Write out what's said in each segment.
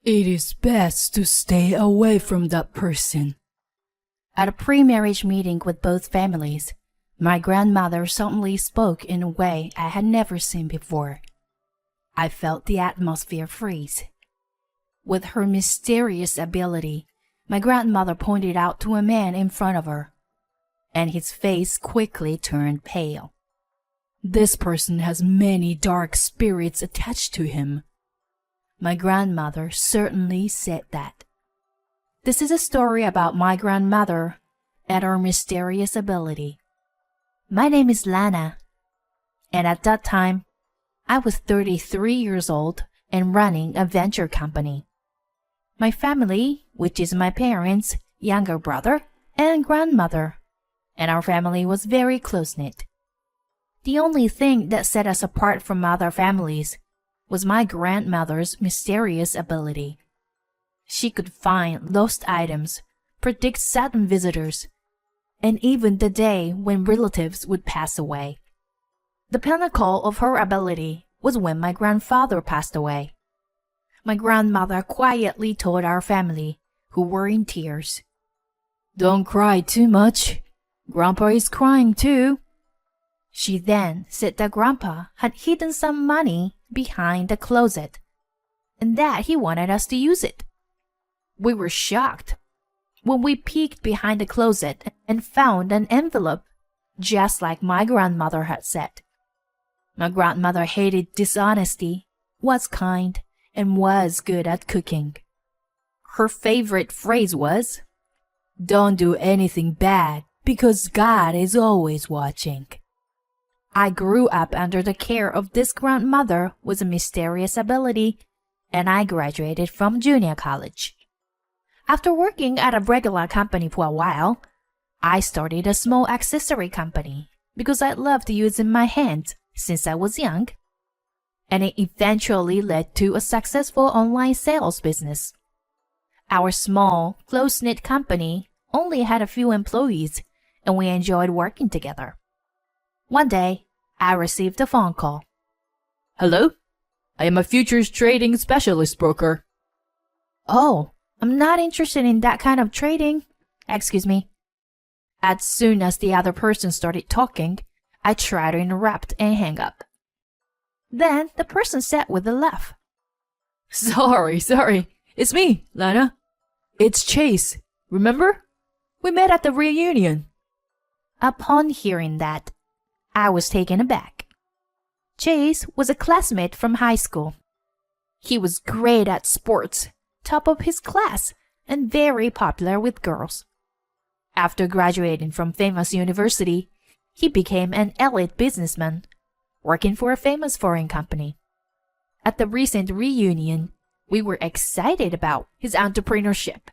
It is best to stay away from that person. At a pre-marriage meeting with both families, my grandmother suddenly spoke in a way I had never seen before. I felt the atmosphere freeze. With her mysterious ability, my grandmother pointed out to a man in front of her, and his face quickly turned pale. This person has many dark spirits attached to him. My grandmother certainly said that. This is a story about my grandmother and her mysterious ability. My name is Lana, and at that time, I was 33 years old and running a venture company. My family, which is my parents, younger brother, and grandmother, and our family was very close-knit. The only thing that set us apart from other families was my grandmother's mysterious ability. She could find lost items, predict sudden visitors, and even the day when relatives would pass away. The pinnacle of her ability was when my grandfather passed away. My grandmother quietly told our family, who were in tears, "Don't cry too much. Grandpa is crying too." She then said that Grandpa had hidden some money behind the closet, and that he wanted us to use it. We were shocked when we peeked behind the closet and found an envelope, just like my grandmother had said. My grandmother hated dishonesty, was kind, and was good at cooking. Her favorite phrase was, "Don't do anything bad because God is always watching." I grew up under the care of this grandmother with a mysterious ability, and I graduated from junior college. After working at a regular company for a while, I started a small accessory company because I loved using my hands since I was young, and it eventually led to a successful online sales business. Our small, close-knit company only had a few employees, and we enjoyed working together. One day, I received a phone call. "Hello? I am a futures trading specialist broker." "Oh, I'm not interested in that kind of trading. Excuse me." As soon as the other person started talking, I tried to interrupt and hang up. Then the person said with a laugh, Sorry. It's me, Lana. It's Chase. Remember? We met at the reunion." Upon hearing that, I was taken aback. Chase was a classmate from high school. He was great at sports, top of his class, and very popular with girls. After graduating from famous university, he became an elite businessman, working for a famous foreign company. At the recent reunion, we were excited about his entrepreneurship,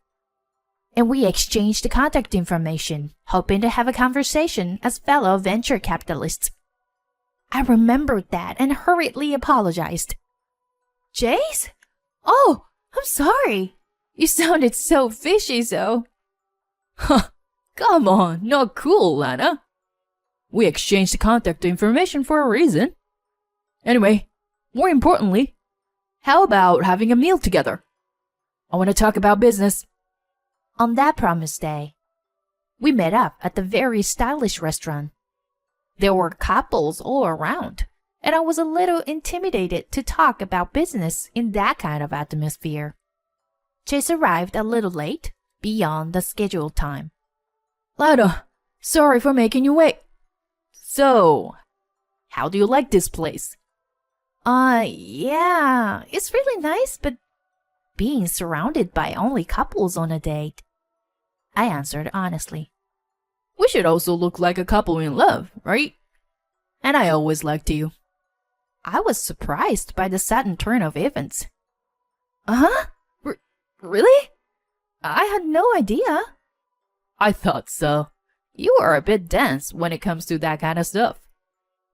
and we exchanged contact information, hoping to have a conversation as fellow venture capitalists. I remembered that and hurriedly apologized. "Chase? Oh, I'm sorry. You sounded so fishy, so." Huh, come on, not cool, Lana. We exchanged contact information for a reason. Anyway, more importantly, how about having a meal together? I want to talk about business. On that promised day, we met up at the very stylish restaurant. There were couples all around, and I was a little intimidated to talk about business in that kind of atmosphere. Chase arrived a little late, beyond the scheduled time. "Lana, sorry for making you wait. So, how do you like this place?" Yeah, it's really nice, but being surrounded by only couples on a date," I answered honestly. "We should also look like a couple in love, right? And I always liked you." I was surprised by the sudden turn of events. "Uh-huh? Really? I had no idea." "I thought so. You are a bit dense when it comes to that kind of stuff."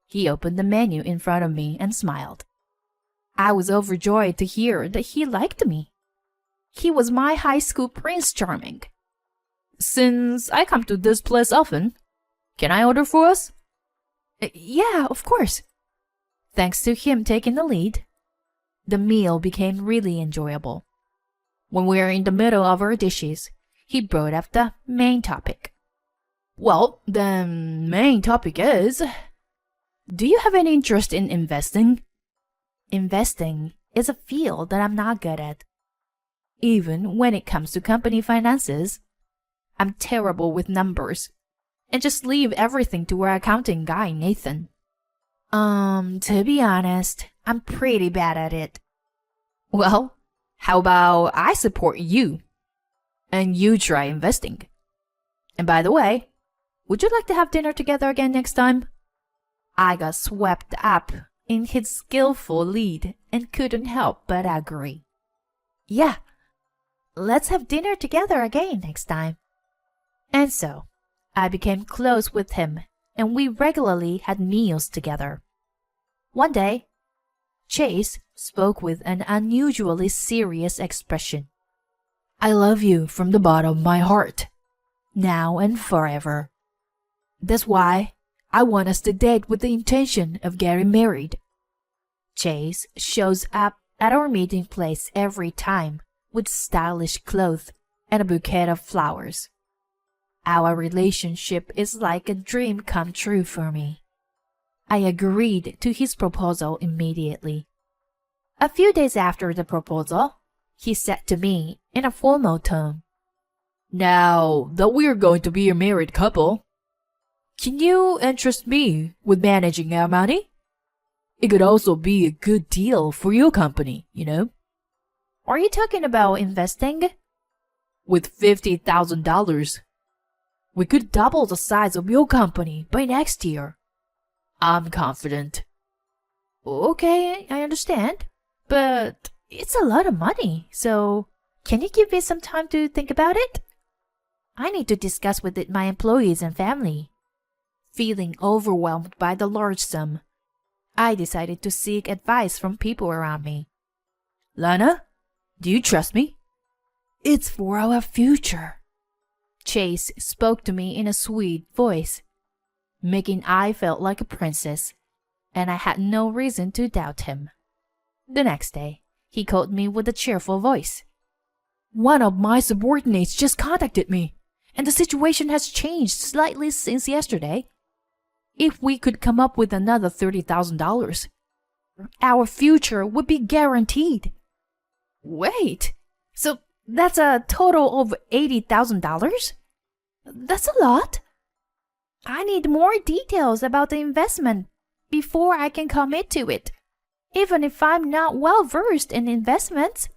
He opened the menu in front of me and smiled. I was overjoyed to hear that he liked me. He was my high school Prince Charming. "Since I come to this place often, can I order for us?" Yeah, of course." Thanks to him taking the lead, the meal became really enjoyable. When we were in the middle of our dishes, he brought up the main topic. Well, the main topic is, do you have any interest in investing? Investing is a field that I'm not good at. Even when it comes to company finances, I'm terrible with numbers. And just leave everything to our accounting guy, Nathan. To be honest, I'm pretty bad at it. Well, how about I support you and you try investing? And by the way, would you like to have dinner together again next time? I got swept up in his skillful lead and couldn't help but agree. Yeah, let's have dinner together again next time. And so, I became close with him, and we regularly had meals together. One day, Chase spoke with an unusually serious expression. I love you from the bottom of my heart, now and forever. That's why I want us to date with the intention of getting married. Chase shows up at our meeting place every time with stylish clothes and a bouquet of flowers. Our relationship is like a dream come true for me. I agreed to his proposal immediately. A few days after the proposal, he said to me in a formal tone, Now that we're going to be a married couple, can you entrust me with managing our money? It could also be a good deal for your company, you know? Are you talking about investing? With $50,000, we could double the size of your company by next year. I'm confident. Okay, I understand. But it's a lot of money, so can you give me some time to think about it? I need to discuss with my employees and family. Feeling overwhelmed by the large sum, I decided to seek advice from people around me. Lana, do you trust me? It's for our future. Chase spoke to me in a sweet voice, making I felt like a princess, and I had no reason to doubt him. The next day, he called me with a cheerful voice. One of my subordinates just contacted me, and the situation has changed slightly since yesterday. If we could come up with another $30,000, our future would be guaranteed. Wait, so that's a total of $80,000? That's a lot. I need more details about the investment before I can commit to it, even if I'm not well versed in investments.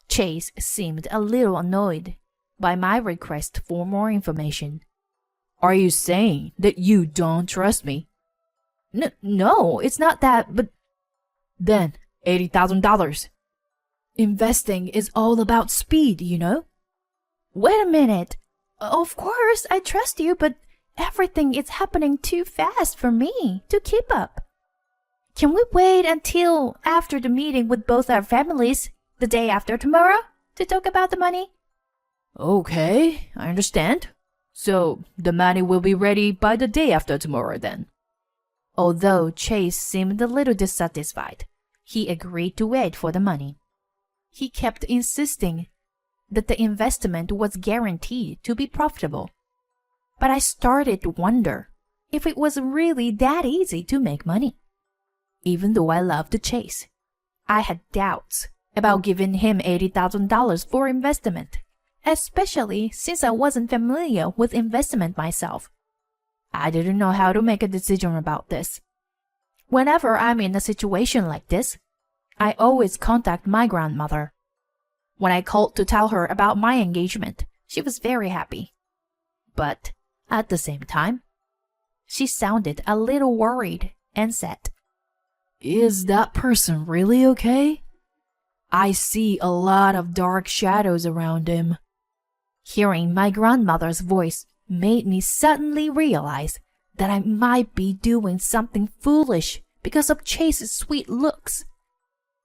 Chase seemed a little annoyed by my request for more information. Are you saying that you don't trust me? No, it's not that, but... Then, $80,000. Investing is all about speed, you know? Wait a minute. Of course, I trust you, but everything is happening too fast for me to keep up. Can we wait until after the meeting with both our families, the day after tomorrow, to talk about the money? Okay, I understand. So, the money will be ready by the day after tomorrow then. Although Chase seemed a little dissatisfied, he agreed to wait for the money. He kept insisting that the investment was guaranteed to be profitable. But I started to wonder if it was really that easy to make money. Even though I loved Chase, I had doubts about giving him $80,000 for investment, especially since I wasn't familiar with investment myself. I didn't know how to make a decision about this. Whenever I'm in a situation like this, I always contact my grandmother. When I called to tell her about my engagement, she was very happy. But at the same time, she sounded a little worried and said, Is that person really okay? I see a lot of dark shadows around him. Hearing my grandmother's voice made me suddenly realize that I might be doing something foolish because of Chase's sweet looks.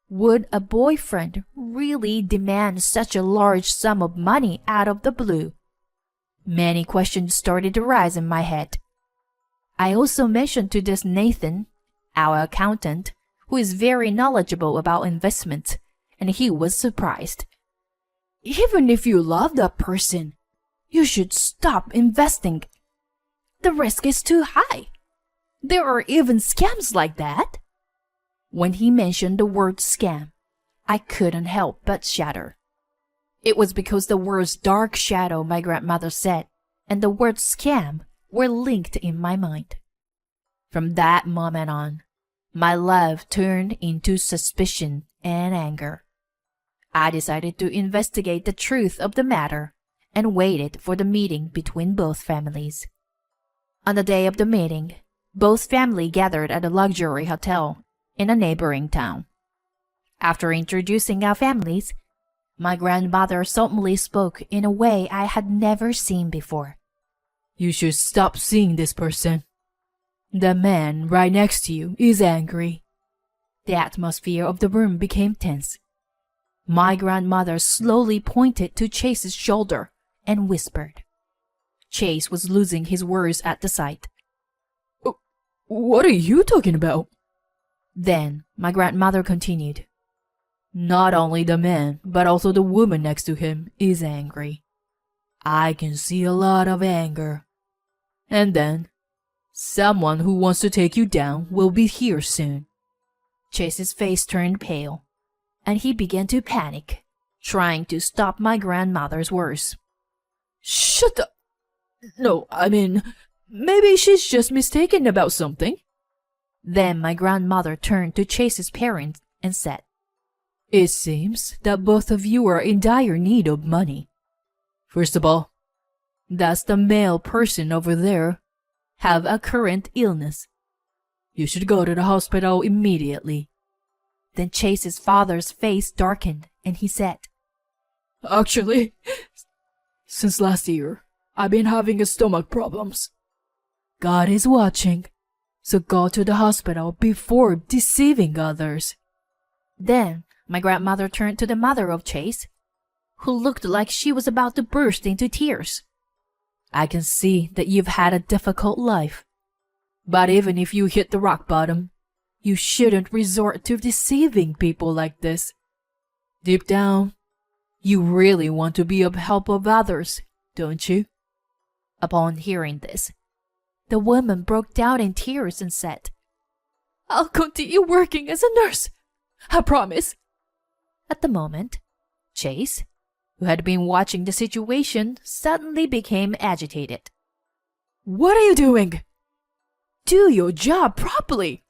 Would a boyfriend really demand such a large sum of money out of the blue? Many questions started to rise in my head. I also mentioned to this Nathan, our accountant, who is very knowledgeable about investments, and he was surprised. even if you love that person, you should stop investing. The risk is too high. There are even scams like that. When he mentioned the word scam, I couldn't help but shudder. It was because the words dark shadow my grandmother said and the word scam were linked in my mind. From that moment on, my love turned into suspicion and anger. I decided to investigate the truth of the matter and waited for the meeting between both families. On the day of the meeting, both families gathered at a luxury hotel in a neighboring town. After introducing our families, my grandmother solemnly spoke in a way I had never seen before. You should stop seeing this person. The man right next to you is angry. The atmosphere of the room became tense. My grandmother slowly pointed to Chase's shoulder and whispered. Chase was losing his words at the sight. What are you talking about? Then my grandmother continued. Not only the man, but also the woman next to him is angry. I can see a lot of anger. And then, someone who wants to take you down will be here soon. Chase's face turned pale, and he began to panic, trying to stop my grandmother's words. Shut up! No, I mean, maybe she's just mistaken about something. Then my grandmother turned to Chase's parents and said, It seems that both of you are in dire need of money. First of all, does the male person over there have a current illness? You should go to the hospital immediately. Then Chase's father's face darkened and he said, Actually, since last year, I've been having stomach problems. God is watching, so go to the hospital before deceiving others. Then my grandmother turned to the mother of Chase, who looked like she was about to burst into tears. I can see that you've had a difficult life, but even if you hit the rock bottom, you shouldn't resort to deceiving people like this. Deep down, you really want to be of help of others, don't you? Upon hearing this, the woman broke down in tears and said, I'll continue working as a nurse. I promise. At the moment, Chase, who had been watching the situation, suddenly became agitated. What are you doing? Do your job properly.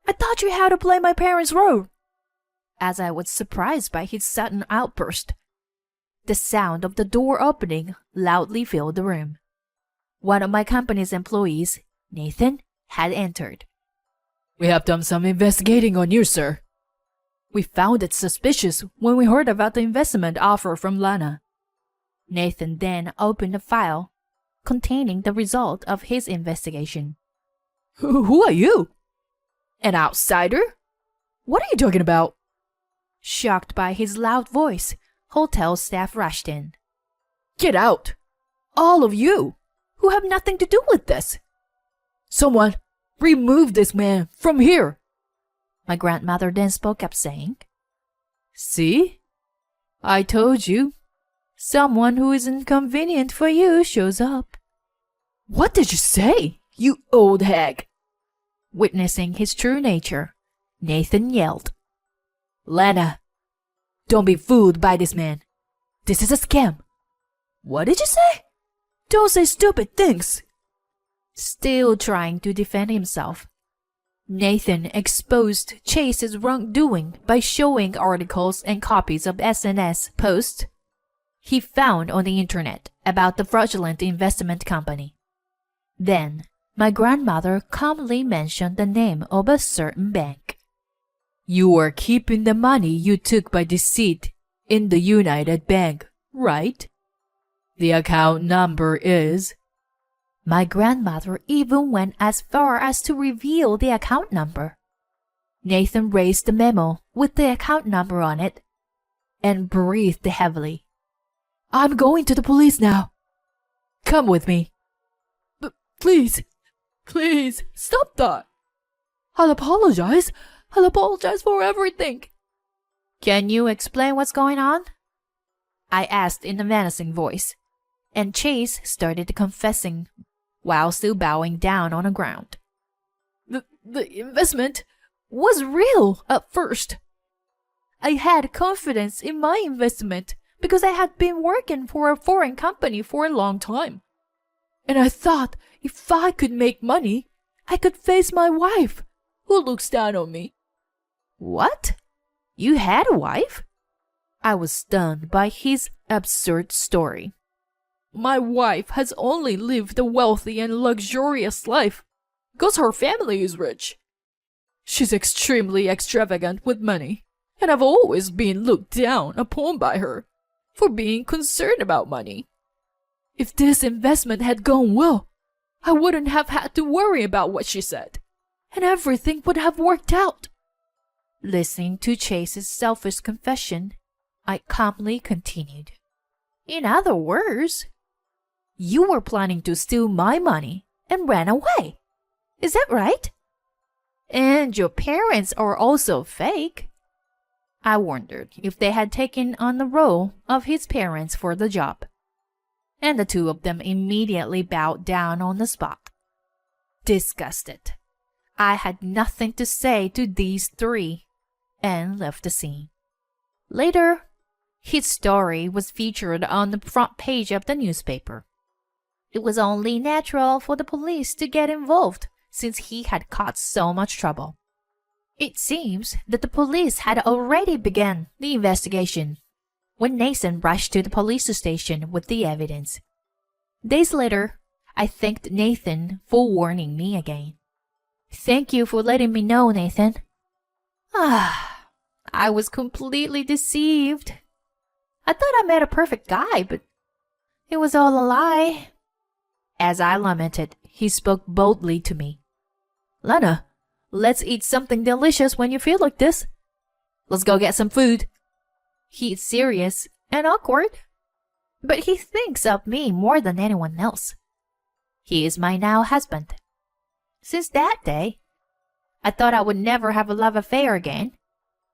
I thought you had to play my parents' role. As I was surprised by his sudden outburst, the sound of the door opening loudly filled the room. One of my company's employees, Nathan, had entered. We have done some investigating on you, sir. We found it suspicious when we heard about the investment offer from Lana. Nathan then opened a file containing the result of his investigation. Who are you? An outsider? What are you talking about? Shocked by his loud voice, hotel staff rushed in. Get out! All of you, who have nothing to do with this. Someone, remove this man from here. My grandmother then spoke up saying, See? I told you. Someone who is inconvenient for you shows up. What did you say, you old hag? Witnessing his true nature, Nathan yelled, Lana, don't be fooled by this man. This is a scam. What did you say? Don't say stupid things. Still trying to defend himself, Nathan exposed Chase's wrongdoing by showing articles and copies of SNS posts he found on the internet about the fraudulent investment company. Then, my grandmother calmly mentioned the name of a certain bank. You are keeping the money you took by deceit in the United Bank, right? The account number is... My grandmother even went as far as to reveal the account number. Nathan raised the memo with the account number on it and breathed heavily. I'm going to the police now. Come with me. Please, stop that. I'll apologize for everything. Can you explain what's going on? I asked in a menacing voice, and Chase started confessing while still bowing down on the ground. The investment was real at first. I had confidence in my investment because I had been working for a foreign company for a long time. And I thought if I could make money, I could face my wife, who looks down on me. What? You had a wife? I was stunned by his absurd story. My wife has only lived a wealthy and luxurious life because her family is rich. She's extremely extravagant with money, and I've always been looked down upon by her for being concerned about money. If this investment had gone well, I wouldn't have had to worry about what she said, and everything would have worked out. Listening to Chase's selfish confession, I calmly continued. In other words, you were planning to steal my money and ran away. Is that right? And your parents are also fake. I wondered if they had taken on the role of his parents for the job. And the two of them immediately bowed down on the spot. Disgusted, I had nothing to say to these three and left the scene. Later, his story was featured on the front page of the newspaper. It was only natural for the police to get involved since he had caused so much trouble. It seems that the police had already begun the investigation when Nathan rushed to the police station with the evidence. Days later, I thanked Nathan for warning me again. Thank you for letting me know, Nathan. I was completely deceived. I thought I met a perfect guy, but it was all a lie. As I lamented, he spoke boldly to me. Lana, let's eat something delicious when you feel like this. Let's go get some food. He's serious and awkward, but he thinks of me more than anyone else. He is my now husband. Since that day, I thought I would never have a love affair again,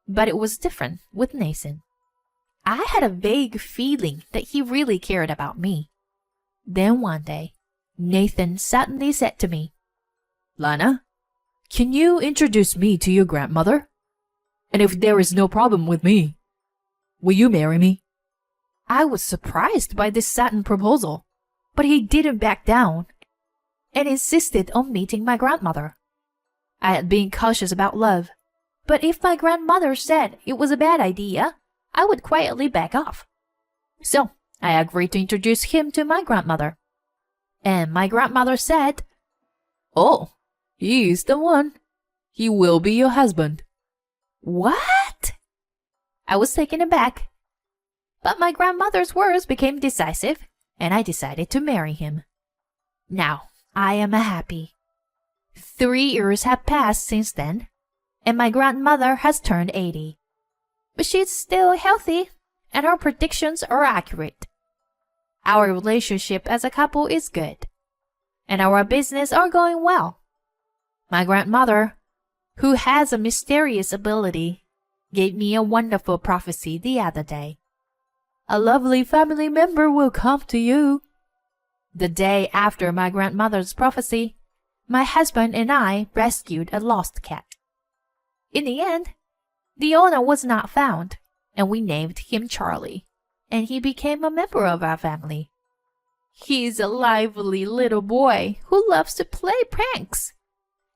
but it was different with Nathan. I had a vague feeling that he really cared about me. Then one day, Nathan suddenly said to me, Lana, can you introduce me to your grandmother? And if there is no problem with me, will you marry me? I was surprised by this sudden proposal, but he didn't back down and insisted on meeting my grandmother. I had been cautious about love, but if my grandmother said it was a bad idea, I would quietly back off. So I agreed to introduce him to my grandmother. And my grandmother said, Oh, he is the one. He will be your husband. What? I was taken aback. But my grandmother's words became decisive, and I decided to marry him. Now, I am happy. 3 years have passed since then, and my grandmother has turned 80. But she's still healthy, and her predictions are accurate. Our relationship as a couple is good, and our business are going well. My grandmother, who has a mysterious ability, gave me a wonderful prophecy the other day. A lovely family member will come to you. The day after my grandmother's prophecy, my husband and I rescued a lost cat. In the end, the owner was not found, and we named him Charlie, and he became a member of our family. He's a lively little boy who loves to play pranks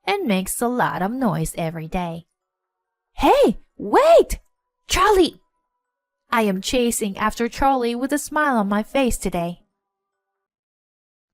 and makes a lot of noise every day. Hey, wait! Charlie! I am chasing after Charlie with a smile on my face today.